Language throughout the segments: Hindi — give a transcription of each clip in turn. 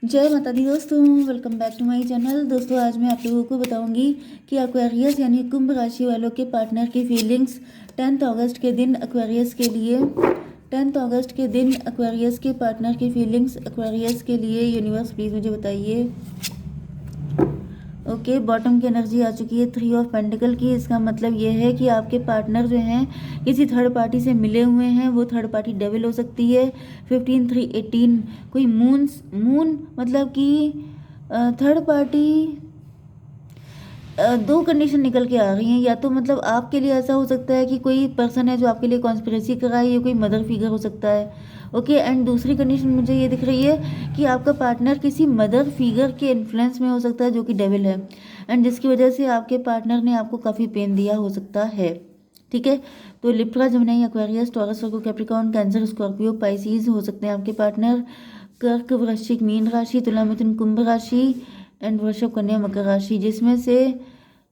जय माता दी दोस्तों, welcome back to my channel. दोस्तों आज मैं आप लोगों को बताऊंगी कि एक्वेरियस यानी कुंभ राशि वालों के पार्टनर की फीलिंग्स 10 अगस्त के दिन एक्वेरियस के लिए 10 अगस्त के दिन एक्वेरियस के पार्टनर की फीलिंग्स एक्वेरियस के लिए यूनिवर्स प्लीज़ मुझे बताइए। ओके, बॉटम की एनर्जी आ चुकी है 3 ऑफ पेंटिकल की। इसका मतलब ये है कि आपके पार्टनर जो हैं किसी थर्ड पार्टी से मिले हुए हैं। वो थर्ड पार्टी डेविल हो सकती है। 15/3/18 कोई मून मतलब कि थर्ड पार्टी दो कंडीशन निकल के आ रही हैं। या तो मतलब आपके लिए ऐसा हो सकता है कि कोई पर्सन है जो आपके लिए कॉन्स्पिरेसी कर रहा है, या कोई मदर फिगर हो सकता है। ओके, एंड दूसरी कंडीशन मुझे ये दिख रही है कि आपका पार्टनर किसी मदर फिगर के इन्फ्लुएंस में हो सकता है जो कि डेविल है, एंड जिसकी वजह से आपके पार्टनर ने आपको काफ़ी पेन दिया हो सकता है। ठीक है, तो लिब्रा, जेमिनी, एक्वेरियस, टॉरस, वर्गो, कैप्रिकॉर्न, कैंसर, स्कॉर्पियो, पाइसीज हो सकते हैं आपके पार्टनर। कर्क, वृश्चिक, मीन राशि, तुला, मिथुन, कुंभ राशि एंड वृषभ, कन्या, मकर राशि, जिसमें से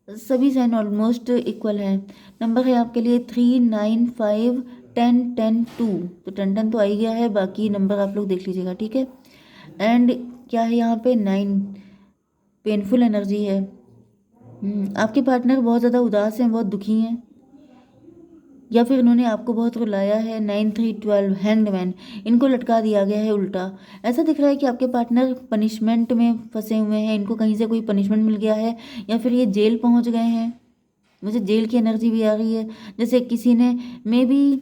सभी साइन ऑलमोस्ट इक्वल हैं। नंबर है आपके लिए 3, 9, 5, 10, 10, 2। तो 10, 10 तो आ ही गया है, बाकी नंबर आप लोग देख लीजिएगा। ठीक है, एंड क्या है यहाँ पे 9 पेनफुल एनर्जी है। आपके पार्टनर बहुत ज़्यादा उदास हैं, बहुत दुखी हैं, या फिर इन्होंने आपको बहुत रुलाया है। 9, 3, 12 हैंग्ड मैन, इनको लटका दिया गया है उल्टा। ऐसा दिख रहा है कि आपके पार्टनर पनिशमेंट में फंसे हुए हैं, इनको कहीं से कोई पनिशमेंट मिल गया है, या फिर ये जेल पहुंच गए हैं। मुझे जेल की एनर्जी भी आ रही है, जैसे किसी ने मे बी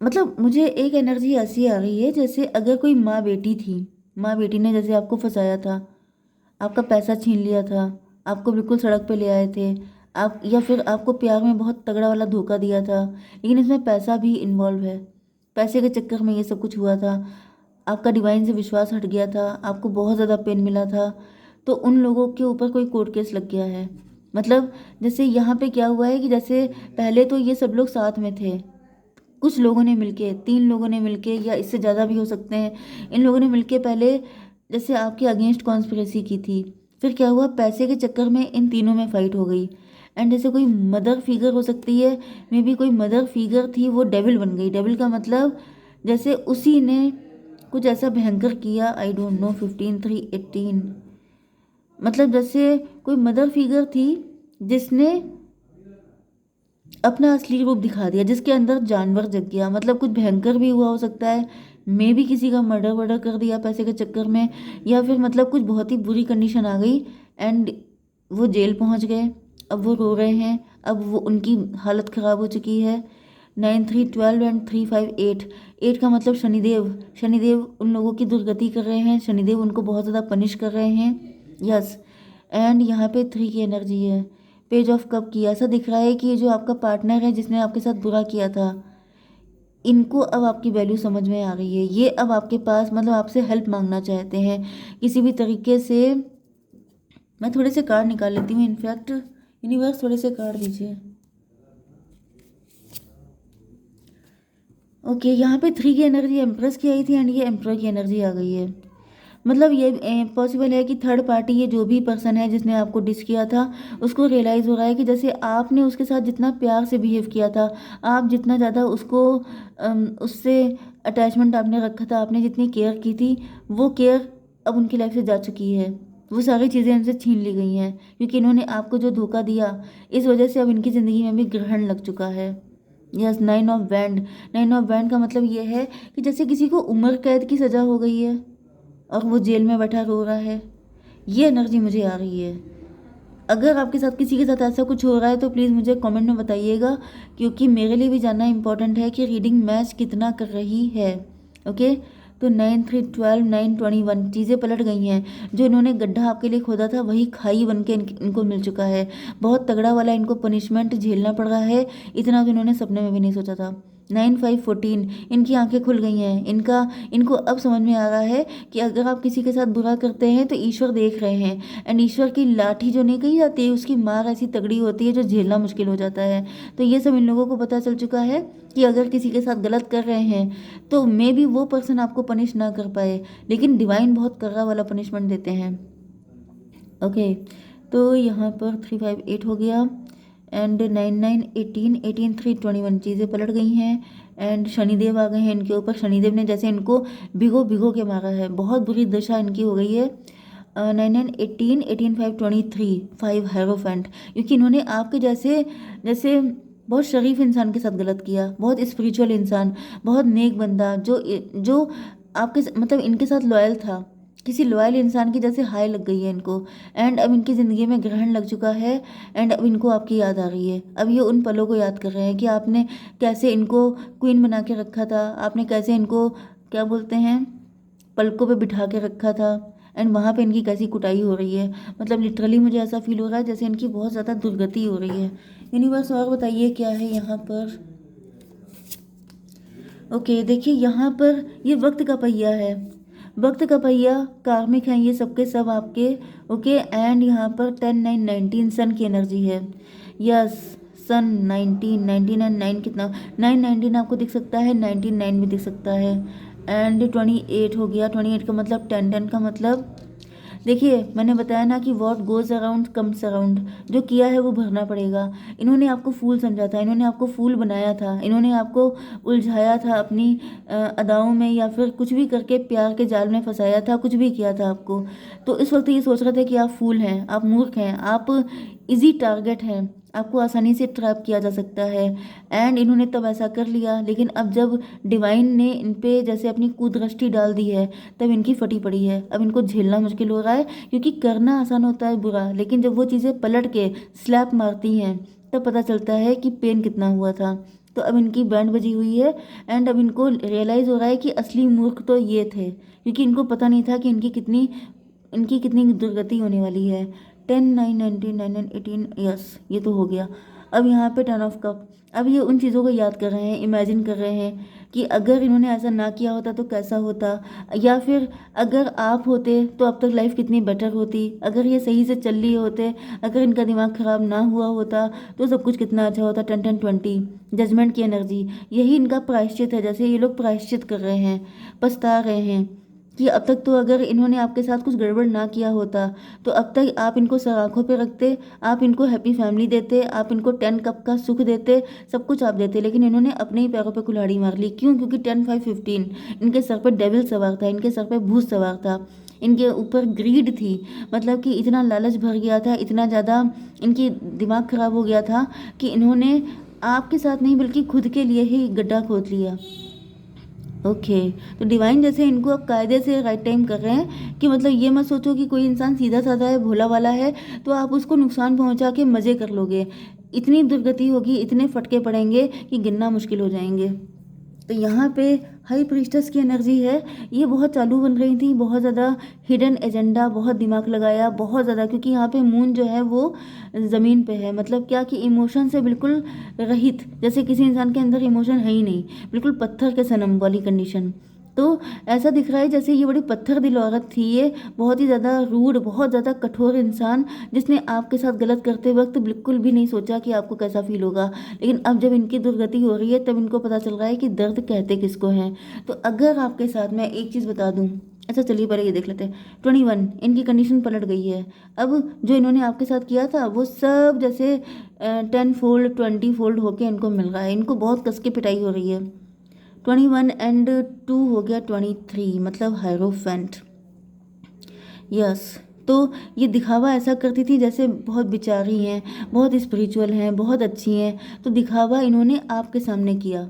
मतलब मुझे एक एनर्जी ऐसी आ रही है जैसे अगर कोई माँ बेटी थी, माँ बेटी ने जैसे आपको फंसाया था, आपका पैसा छीन लिया था, आपको बिल्कुल सड़क पे ले आए थे आप, या फिर आपको प्यार में बहुत तगड़ा वाला धोखा दिया था, लेकिन इसमें पैसा भी इन्वॉल्व है। पैसे के चक्कर में ये सब कुछ हुआ था। आपका डिवाइन से विश्वास हट गया था, आपको बहुत ज़्यादा पेन मिला था, तो उन लोगों के ऊपर कोई कोर्ट केस लग गया है। मतलब जैसे यहाँ पे क्या हुआ है कि जैसे पहले तो ये सब लोग साथ में थे, कुछ लोगों ने मिलके, 3 लोगों ने मिलके, या इससे ज़्यादा भी हो सकते हैं, इन लोगों ने मिलके पहले जैसे आपके अगेंस्ट कॉन्स्पिरेसी की थी। फिर क्या हुआ, पैसे के चक्कर में इन तीनों में फाइट हो गई, एंड जैसे कोई मदर फिगर हो सकती है, मे बी कोई मदर फिगर थी, वो डेविल बन गई। डेविल का मतलब जैसे उसी ने कुछ ऐसा भयंकर किया, आई डोंट नो। 15/3/18 मतलब जैसे कोई मदर फिगर थी जिसने अपना असली रूप दिखा दिया, जिसके अंदर जानवर जग गया। मतलब कुछ भयंकर भी हुआ हो सकता है, मे भी किसी का मर्डर वर्डर कर दिया पैसे के चक्कर में, या फिर मतलब कुछ बहुत ही बुरी कंडीशन आ गई एंड वो जेल पहुंच गए। अब वो रो रहे हैं, अब वो उनकी हालत ख़राब हो चुकी है। 9, 3, 12 एंड 3, 5, 8, 8 का मतलब शनिदेव। शनिदेव उन लोगों की दुर्गति कर रहे हैं, शनिदेव उनको बहुत ज़्यादा पनिश कर रहे हैं। यस, एंड यहाँ पे 3 की एनर्जी है। पेज ऑफ कप की, ऐसा दिख रहा है कि ये जो आपका पार्टनर है जिसने आपके साथ बुरा किया था, इनको अब आपकी वैल्यू समझ में आ रही है। ये अब आपके पास मतलब आपसे हेल्प मांगना चाहते हैं किसी भी तरीके से। मैं थोड़े से कार्ड निकाल लेती हूँ, इनफैक्ट यूनिवर्स थोड़े से कार्ड दीजिए। ओके, यहाँ पे 3 की एनर्जी एम्प्रेस की आई थी, एंड ये एम्प्रोर की एनर्जी आ गई है। मतलब ये पॉसिबल है कि थर्ड पार्टी, ये जो भी पर्सन है जिसने आपको डिस किया था, उसको रियलाइज़ हो रहा है कि जैसे आपने उसके साथ जितना प्यार से बिहेव किया था, आप जितना ज़्यादा उसको उससे अटैचमेंट आपने रखा था, आपने जितनी केयर की थी, वो केयर अब उनकी लाइफ से जा चुकी है। वो सारी चीज़ें उनसे छीन ली गई हैं, क्योंकि इन्होंने आपको जो धोखा दिया, इस वजह से अब इनकी ज़िंदगी में भी ग्रहण लग चुका है। Yes, 9 of band. 9 of band का मतलब ये है कि जैसे किसी को उम्र कैद की सज़ा हो गई है और वो जेल में बैठा रो रहा है। ये एनर्जी मुझे आ रही है। अगर आपके साथ किसी के साथ ऐसा कुछ हो रहा है तो प्लीज़ मुझे कमेंट में बताइएगा, क्योंकि मेरे लिए भी जानना इम्पोर्टेंट है कि रीडिंग मैच कितना कर रही है। ओके, तो 9, 3, 12, 9, 21 चीज़ें पलट गई हैं। जो इन्होंने गड्ढा आपके लिए खोदा था वही खाई बन के इनको मिल चुका है। बहुत तगड़ा वाला इनको पनिशमेंट झेलना पड़ रहा है, इतना तो इन्होंने सपने में भी नहीं सोचा था। 9, 5, 14 इनकी आंखें खुल गई हैं। इनको अब समझ में आ रहा है कि अगर आप किसी के साथ बुरा करते हैं तो ईश्वर देख रहे हैं, एंड ईश्वर की लाठी जो नहीं कही जाती है, उसकी मार ऐसी तगड़ी होती है जो झेलना मुश्किल हो जाता है। तो ये सब इन लोगों को पता चल चुका है कि अगर किसी के साथ गलत कर रहे हैं तो मे बी वो पर्सन आपको पनिश ना कर पाए, लेकिन डिवाइन बहुत कर्रा वाला पनिशमेंट देते हैं। ओके, तो यहाँ पर 3, 5, 8 हो गया, एंड 9, 9, 18, 18, 3, 21 चीज़ें पलट गई हैं, एंड शनिदेव आ गए हैं इनके ऊपर। शनिदेव ने जैसे इनको भिगो भिगो के मारा है, बहुत बुरी दशा इनकी हो गई है। 9918 18523 5 हेरोफेंट, क्योंकि इन्होंने आपके जैसे जैसे बहुत शरीफ इंसान के साथ गलत किया, बहुत स्पिरिचुअल इंसान, बहुत नेक बंदा जो जो आपके मतलब इनके साथ लॉयल था, किसी लॉयल इंसान की जैसे हाय लग गई है इनको। एंड अब इनकी ज़िंदगी में ग्रहण लग चुका है एंड अब इनको आपकी याद आ रही है। अब ये उन पलों को याद कर रहे हैं कि आपने कैसे इनको क्वीन बना के रखा था, आपने कैसे इनको क्या बोलते हैं पलकों पे बिठा के रखा था, एंड वहाँ पे इनकी कैसी कुटाई हो रही है। मतलब लिटरली मुझे ऐसा फील हो रहा है जैसे इनकी बहुत ज़्यादा दुर्गति हो रही है। यूनिवर्स और बताइए क्या है यहाँ पर। ओके देखिए यहाँ पर ये वक्त का पहिया है, वक्त का पहिया कार्मिक हैं ये सबके सब आपके। ओके एंड यहाँ पर 10 9 19 सन की एनर्जी है। यस सन 19 19 एंड 9 कितना 9 19 आपको दिख सकता है, 19 9 भी दिख सकता है एंड 28 हो गया। 28 का मतलब 10 10 का मतलब देखिए मैंने बताया ना कि what goes around comes around, जो किया है वो भरना पड़ेगा। इन्होंने आपको फूल समझा था, इन्होंने आपको फूल बनाया था, इन्होंने आपको उलझाया था अपनी अदाओं में, या फिर कुछ भी करके प्यार के जाल में फंसाया था, कुछ भी किया था आपको। तो इस वक्त ये सोच रहे थे कि आप फूल हैं, आप मूर्ख हैं, आप इजी टारगेट हैं, आपको आसानी से ट्रैप किया जा सकता है। एंड इन्होंने तब ऐसा कर लिया, लेकिन अब जब डिवाइन ने इन पे जैसे अपनी कुदृष्टि डाल दी है तब इनकी फटी पड़ी है। अब इनको झेलना मुश्किल हो रहा है, क्योंकि करना आसान होता है बुरा, लेकिन जब वो चीज़ें पलट के स्लैप मारती हैं तब पता चलता है कि पेन कितना हुआ था। तो अब इनकी बैंड बजी हुई है एंड अब इनको रियलाइज़ हो रहा है कि असली मूर्ख तो ये थे, क्योंकि इनको पता नहीं था कि इनकी कितनी दुर्गति होने वाली है। 10 9 19 9 9 18 यस ये तो हो गया। अब यहाँ पे 10 ऑफ कप, अब ये उन चीज़ों को याद कर रहे हैं, इमेजिन कर रहे हैं कि अगर इन्होंने ऐसा ना किया होता तो कैसा होता, या फिर अगर आप होते तो अब तक लाइफ कितनी बेटर होती, अगर ये सही से चल रही होते, अगर इनका दिमाग ख़राब ना हुआ होता तो सब कुछ कितना अच्छा होता। 10 10 20 जजमेंट की एनर्जी, यही इनका प्रायश्चित है। जैसे ये लोग प्रायश्चित कर रहे हैं, पछता रहे हैं कि अब तक तो अगर इन्होंने आपके साथ कुछ गड़बड़ ना किया होता तो अब तक आप इनको सराखों पे रखते, आप इनको हैप्पी फैमिली देते, आप इनको 10 कप का सुख देते, सब कुछ आप देते, लेकिन इन्होंने अपने ही पैरों पे कुल्हाड़ी मार ली। क्यों? क्योंकि 10 5 15 इनके सर पे डेविल सवार था, इनके सर पे भूत सवार था, इनके ऊपर ग्रीड थी। मतलब कि इतना लालच भर गया था, इतना ज़्यादा इनकी दिमाग ख़राब हो गया था कि इन्होंने आपके साथ नहीं बल्कि खुद के लिए ही गड्ढा खोद लिया। ओके तो डिवाइन जैसे इनको अब कायदे से राइट टाइम कर रहे हैं कि मतलब ये मत सोचो कि कोई इंसान सीधा साधा है, भोला वाला है तो आप उसको नुकसान पहुंचा के मज़े कर लोगे। इतनी दुर्गति होगी, इतने फटके पड़ेंगे कि गिनना मुश्किल हो जाएंगे। तो यहाँ पे हाई प्रीस्टस की एनर्जी है, ये बहुत चालू बन रही थी, बहुत ज़्यादा हिडन एजेंडा, बहुत दिमाग लगाया, बहुत ज़्यादा, क्योंकि यहाँ पे मून जो है वो ज़मीन पे है। मतलब क्या कि इमोशन से बिल्कुल रहित, जैसे किसी इंसान के अंदर इमोशन है ही नहीं, बिल्कुल पत्थर के सनम वाली कंडीशन। तो ऐसा दिख रहा है जैसे ये बड़ी पत्थर दिल औरत थी, ये बहुत ही ज़्यादा रूड, बहुत ज़्यादा कठोर इंसान, जिसने आपके साथ गलत करते वक्त बिल्कुल भी नहीं सोचा कि आपको कैसा फील होगा। लेकिन अब जब इनकी दुर्गति हो रही है तब इनको पता चल रहा है कि दर्द कहते किसको हैं। तो अगर आपके साथ मैं एक चीज़ बता दूँ, अच्छा चलिए पहले ये देख लेते हैं। 21 इनकी कंडीशन पलट गई है। अब जो इन्होंने आपके साथ किया था वो सब जैसे 10 फोल्ड 20 फोल्ड होके इनको मिल रहा है, इनको बहुत कस के पिटाई हो रही है। 21 एंड 2 हो गया 23, मतलब हायरोफेंट। यस तो ये दिखावा ऐसा करती थी जैसे बहुत बिचारी हैं, बहुत स्पिरिचुअल हैं, बहुत अच्छी हैं, तो दिखावा इन्होंने आपके सामने किया।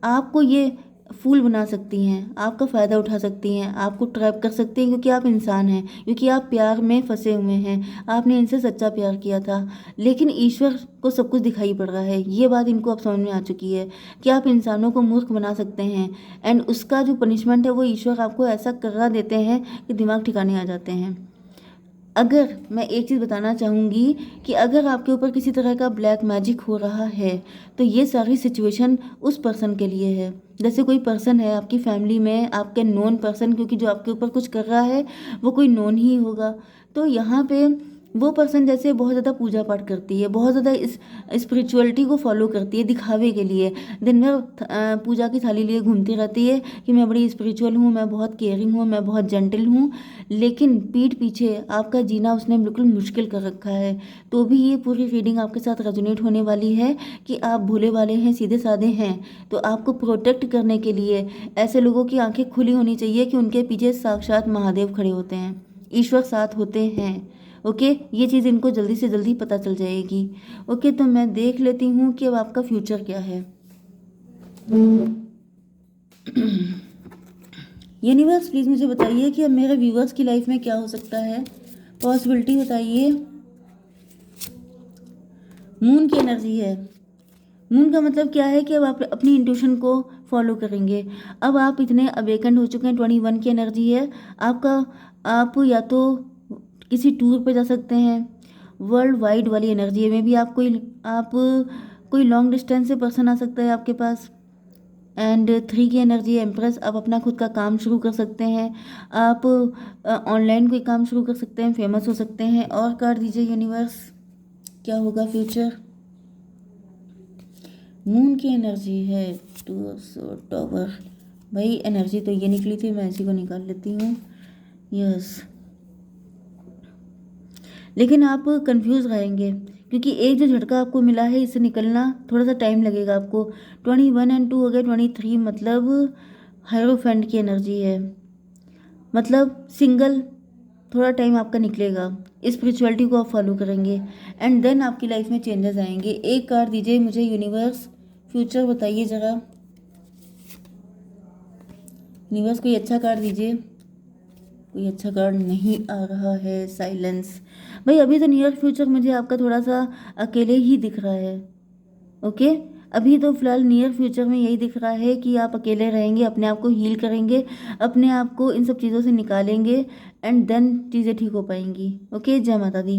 आपको ये फूल बना सकती हैं, आपका फ़ायदा उठा सकती हैं, आपको ट्रैप कर सकती हैं, क्योंकि आप इंसान हैं, क्योंकि आप प्यार में फंसे हुए हैं, आपने इनसे सच्चा प्यार किया था। लेकिन ईश्वर को सब कुछ दिखाई पड़ रहा है, ये बात इनको अब समझ में आ चुकी है कि आप इंसानों को मूर्ख बना सकते हैं, एंड उसका जो पनिशमेंट है वो ईश्वर आपको ऐसा करा देते हैं कि दिमाग ठिकाने आ जाते हैं। अगर मैं एक चीज़ बताना चाहूँगी कि अगर आपके ऊपर किसी तरह का ब्लैक मैजिक हो रहा है तो ये सारी सिचुएशन उस पर्सन के लिए है। जैसे कोई पर्सन है आपकी फैमिली में, आपके नोन पर्सन, क्योंकि जो आपके ऊपर कुछ कर रहा है वो कोई नोन ही होगा। तो यहाँ पे वो पर्सन जैसे बहुत ज़्यादा पूजा पाठ करती है, बहुत ज़्यादा इस स्पिरिचुअलिटी को फॉलो करती है दिखावे के लिए, दिन भर पूजा की थाली लिए घूमती रहती है कि मैं बड़ी स्पिरिचुअल हूँ, मैं बहुत केयरिंग हूँ, मैं बहुत जेंटल हूँ, लेकिन पीठ पीछे आपका जीना उसने बिल्कुल मुश्किल कर रखा है। तो भी ये पूरी रीडिंग आपके साथ रेजोनेट होने वाली है कि आप भोले वाले हैं, सीधे साधे हैं। तो आपको प्रोटेक्ट करने के लिए ऐसे लोगों की आंखें खुली होनी चाहिए कि उनके पीछे साक्षात महादेव खड़े होते हैं, ईश्वर साथ होते हैं। ओके, ये चीज़ इनको जल्दी से जल्दी पता चल जाएगी। ओके, तो मैं देख लेती हूँ कि अब आपका फ्यूचर क्या है। यूनिवर्स प्लीज़ मुझे बताइए कि अब मेरे व्यूवर्स की लाइफ में क्या हो सकता है, पॉसिबिलिटी बताइए। मून की एनर्जी है। मून का मतलब क्या है कि अब आप अपनी इंट्यूशन को फॉलो करेंगे। अब आप इतने अवेकन हो चुके हैं, 21 की एनर्जी है आपका। आप या तो किसी टूर पे जा सकते हैं, वर्ल्ड वाइड वाली एनर्जी है में भी आप कोई लॉन्ग डिस्टेंस से पर्सन आ सकता है आपके पास। एंड 3 की एनर्जी है एम्प्रेस, आप अपना खुद का काम शुरू कर सकते हैं, आप ऑनलाइन कोई काम शुरू कर सकते हैं, फेमस हो सकते हैं। और कार्ड दीजिए यूनिवर्स, क्या होगा फ्यूचर। मून की एनर्जी है 2 टॉवर। भाई एनर्जी तो ये निकली थी, मैं इसी को निकाल लेती हूँ। यस, लेकिन आप कंफ्यूज रहेंगे क्योंकि एक जो झटका आपको मिला है इससे निकलना थोड़ा सा टाइम लगेगा आपको। 21 एंड 2 हो गया 23, मतलब हायरोफेंट की एनर्जी है, मतलब सिंगल। थोड़ा टाइम आपका निकलेगा, स्पिरिचुअलिटी को आप फॉलो करेंगे एंड देन आपकी लाइफ में चेंजेस आएंगे। एक कार्ड दीजिए मुझे यूनिवर्स, फ्यूचर बताइए ज़रा। यूनिवर्स कोई अच्छा कार्ड दीजिए। कोई अच्छा कार्ड नहीं आ रहा है, साइलेंस। भाई अभी तो नियर फ्यूचर मुझे आपका थोड़ा सा अकेले ही दिख रहा है। ओके, अभी तो फिलहाल नियर फ्यूचर में यही दिख रहा है कि आप अकेले रहेंगे, अपने आप को हील करेंगे, अपने आप को इन सब चीज़ों से निकालेंगे एंड देन चीज़ें ठीक हो पाएंगी। ओके, जय माता दी।